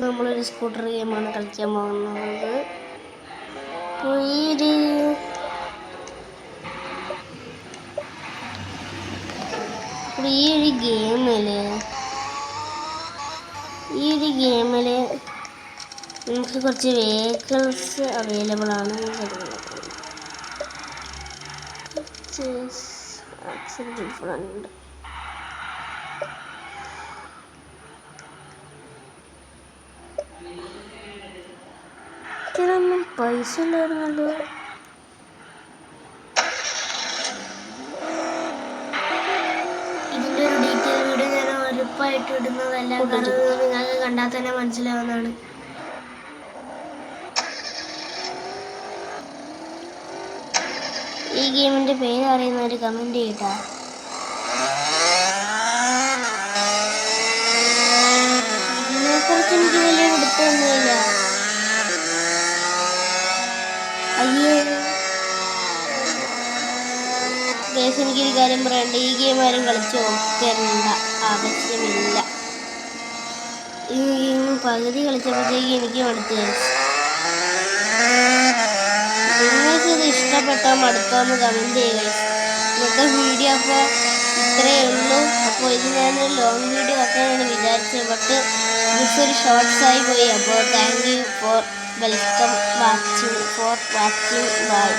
നമ്മളൊരു സ്കൂട്ടർ ഗെയിമാണ് കളിക്കാൻ പോകുന്നത്. ഈ ഒരു ഗെയിമില് നമുക്ക് കുറച്ച് വെഹിക്കിൾസ് അവൈലബിൾ ആണ്. ഫ്രണ്ട് ഇതിലൊന്നും പൈസ ഉണ്ടായിരുന്നല്ലോ. ഇതിൻ്റെ ഒരു ഡീറ്റെയിൽ വീഡിയോ ഞാൻ ഉറപ്പായിട്ട് ഇടുന്നതല്ല, കാരണം നിങ്ങൾക്ക് കണ്ടാൽ തന്നെ മനസ്സിലാവുന്നതാണ്. ഈ ഗെയിമിൻ്റെ പേര് അറിയുന്നവർ കമൻറ്റ് ചെയ്യട്ടാ. ഇതിനെക്കുറിച്ച് എനിക്ക് വലിയ പിടുത്തമൊന്നുമില്ല. എനിക്കൊരു കാര്യം പറയണ്ട, ഈ ഗെയിം ആരും കളിച്ച് നോക്കേണ്ട ആവശ്യമില്ല. ഈ ഗെയിം പകുതി കളിച്ചപ്പോഴത്തേക്ക് എനിക്ക് മടുത്ത്. നിങ്ങൾക്കിത് ഇഷ്ടപ്പെട്ടോ മടുത്തോ എന്ന് കമൻറ്റ് ചെയ്യുക. ഇന്നത്തെ വീഡിയോ അപ്പോൾ ഇത്രയേ ഉള്ളൂ. അപ്പോൾ ഇത് ഞാനൊരു ലോങ് വീഡിയോ ആക്കാനാണ് വിചാരിച്ചത്, ബട്ട് ഇതൊരു ഷോർട്ട്സായി പോയി. അപ്പോൾ thank you for watching. By.